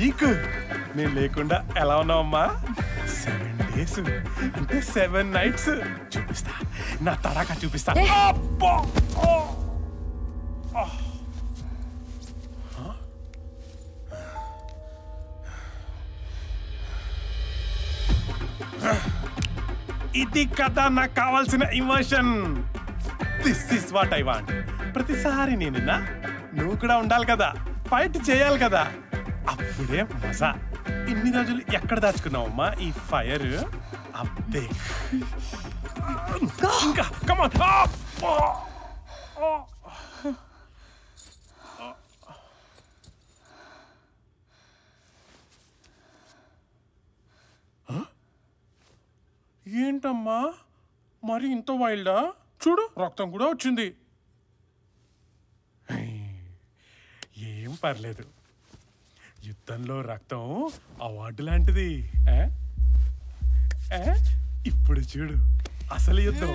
Week నేను లేకుండా ఎలా ఉన్నావమ్మా? 7 days అంటే 7 nights. చూపిస్తా, నా తడాకా చూపిస్తా. ఇది కదా నాకు కావాల్సిన emotion. This is what I want. ప్రతిసారి నేనున్నా, నువ్వు కూడా ఉండాలి కదా, ఫైట్ చేయాలి కదా, అప్పుడే మజా. ఇన్ని రోజులు ఎక్కడ దాచుకున్నావమ్మా ఈ ఫైర్? అబ్బే ఇంకా కమాన్. ఏంటమ్మా మరి ఇంత వైల్డా? చూడు రక్తం కూడా వచ్చింది. ఏం పర్లేదు, యుద్ధంలో రక్తం అవార్డు లాంటిది. ఇప్పుడు చూడు అసలు యుద్ధం.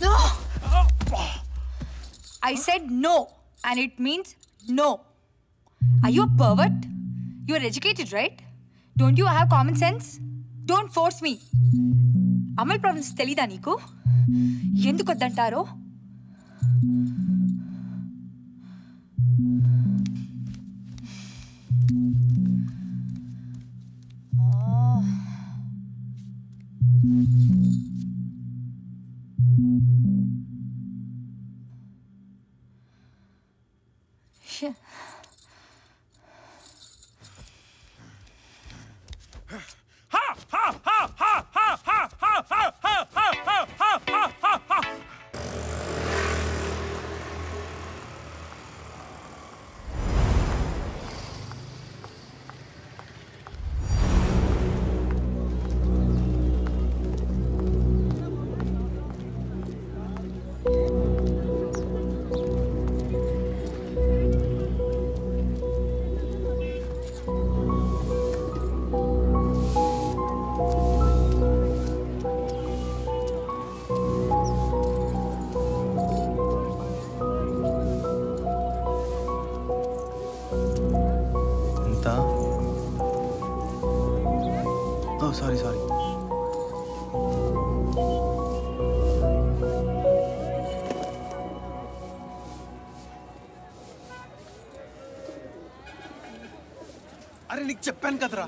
No. I said no and it means no. Are you a pervert? You are educated, right? Don't you have common sense? Don't force me. Amal problems telida neeku? Enduku vaddantaro? Sorry అరే నీకు చెప్పాను కదరా.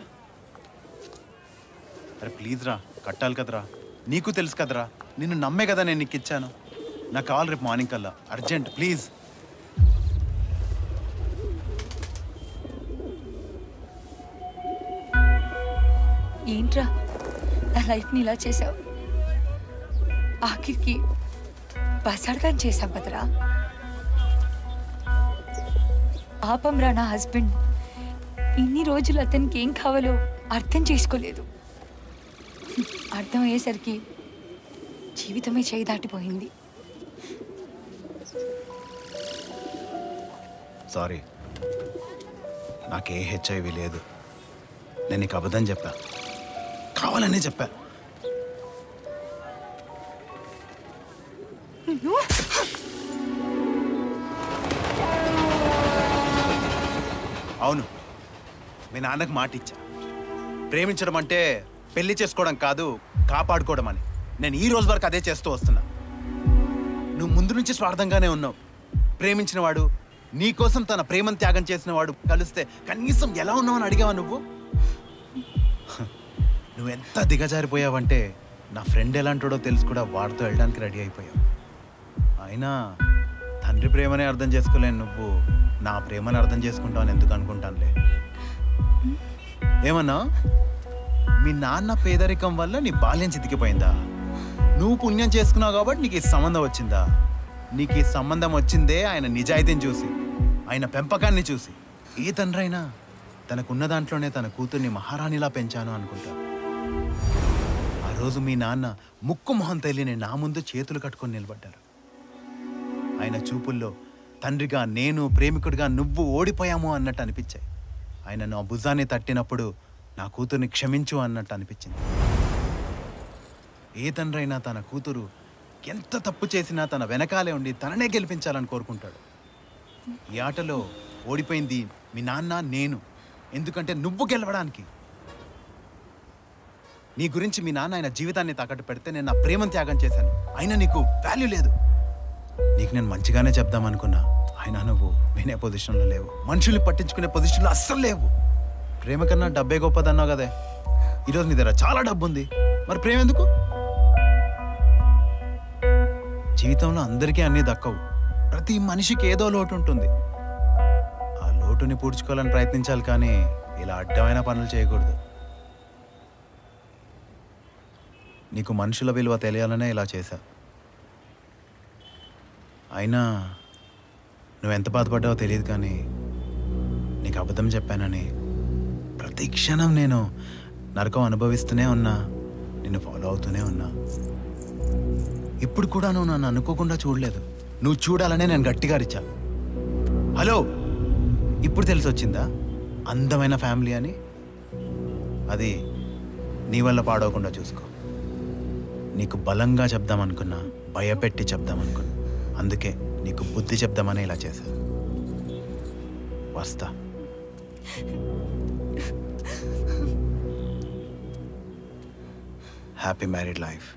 అరే please రా, కట్టాలి కదరా, నీకు తెలుసు కదరా, నిన్ను నమ్మే కదా నేను నీకు ఇచ్చాను. నాకు కావాలి రేపు మార్నింగ్ కల్లా, అర్జెంట్ ప్లీజ్. ఏంట్రా నా లైఫ్ని ఇలా చేసావు? ఆఖరికి బసడగాని చేసావు కదరా. పాపం రా నా హస్బెండ్. ఇన్ని రోజులు అతనికి ఏం కావాలో అర్థం చేసుకోలేదు. అర్థమయ్యేసరికి జీవితమే చేయి దాటిపోయింది. సారీ, నాకే హెచ్ఐవి లేదు. నేను నీకు అబద్ధం చెప్పా, కావాలనే చెప్పా. అవును, మీ నాన్నకు మాట ఇచ్చా, ప్రేమించడం అంటే పెళ్లి చేసుకోవడం కాదు, కాపాడుకోవడం అని. నేను ఈ రోజు వరకు అదే చేస్తూ వస్తున్నా. నువ్వు ముందు నుంచి స్వార్థంగానే ఉన్నావు. ప్రేమించిన వాడు, నీ కోసం తన ప్రేమను త్యాగం చేసిన వాడు కలిస్తే కనీసం ఎలా ఉన్నావని అడిగావా నువ్వు? నువ్వెంత దిగజారిపోయావంటే నా ఫ్రెండ్ ఎలాంటోడో తెలుసు కూడా వాడితో వెళ్ళడానికి రెడీ అయిపోయావు. అయినా తండ్రి ప్రేమనే అర్థం చేసుకోలేను నువ్వు నా ప్రేమని అర్థం చేసుకుంటావని ఎందుకు అనుకుంటానులే. ఏమన్నా మీ నాన్న పేదరికం వల్ల నీ బాల్యం చితికిపోయిందా? నువ్వు పుణ్యం చేసుకున్నావు కాబట్టి నీకు ఈ సంబంధం వచ్చిందా? నీకు ఈ సంబంధం వచ్చిందే ఆయన నిజాయితీని చూసి, ఆయన పెంపకాన్ని చూసి. ఏ తండ్రైనా తనకున్న దాంట్లోనే తన కూతుర్ని మహారాణిలా పెంచాను అనుకుంటా. ఆ రోజు మీ నాన్న ముక్కు మొహం తెలియని నా ముందు చేతులు కట్టుకొని నిలబడ్డారు. ఆయన చూపుల్లో తండ్రిగా నేను, ప్రేమికుడిగా నువ్వు ఓడిపోయాము అన్నట్టు అనిపించాయి. ఆయన నా భుజాన్ని తట్టినప్పుడు నా కూతుర్ని క్షమించు అన్నట్టు అనిపించింది. ఏ తండ్రైనా తన కూతురు ఎంత తప్పు చేసినా తన వెనకాలే ఉండి తననే గెలిపించాలని కోరుకుంటాడు. ఈ ఆటలో ఓడిపోయింది మీ నాన్న, నేను. ఎందుకంటే నువ్వు గెలవడానికి. నీ గురించి మీ నాన్న ఆయన జీవితాన్ని తాకట్టు పెడితే నేను నా ప్రేమను త్యాగం చేశాను. అయినా నీకు వాల్యూ లేదు. నీకు నేను మంచిగానే చెప్దామనుకున్నా, అయినా నువ్వు వినే పొజిషన్లో లేవు, మనుషుల్ని పట్టించుకునే పొజిషన్లో అస్సలు లేవు. ప్రేమ కన్నా డబ్బే గొప్పదన్నావు కదే. ఈరోజు నీ దగ్గర చాలా డబ్బు ఉంది, మరి ప్రేమ ఎందుకు? జీవితంలో అందరికీ అన్నీ దక్కవు. ప్రతి మనిషికి ఏదో లోటు ఉంటుంది. ఆ లోటుని పూడ్చుకోవాలని ప్రయత్నించాలి, కానీ ఇలా అడ్డమైన పనులు చేయకూడదు. నీకు మనుషుల విలువ తెలియాలనే ఇలా చేశా. అయినా నువ్వెంత బాధపడ్డావో తెలియదు, కానీ నీకు అబద్ధం చెప్పానని ప్రతి క్షణం నేను నరకం అనుభవిస్తూనే ఉన్నా, నిన్ను ఫాలో అవుతూనే ఉన్నా. ఇప్పుడు కూడా నువ్వు నన్ను అనుకోకుండా చూడలేదు. నువ్వు చూడాలనే నేను గట్టిగా అరిచా. హలో, ఇప్పుడు తెలిసి వచ్చిందా అందమైన ఫ్యామిలీ అని? అది నీ వల్ల పాడవకుండా చూసుకో. నీకు బలంగా చెప్దామనుకున్నా, భయపెట్టి చెప్దామనుకున్నా. అందుకే నీకు బుద్ధి చెప్దామని ఇలా చేశా. వస్తా. Happy married life.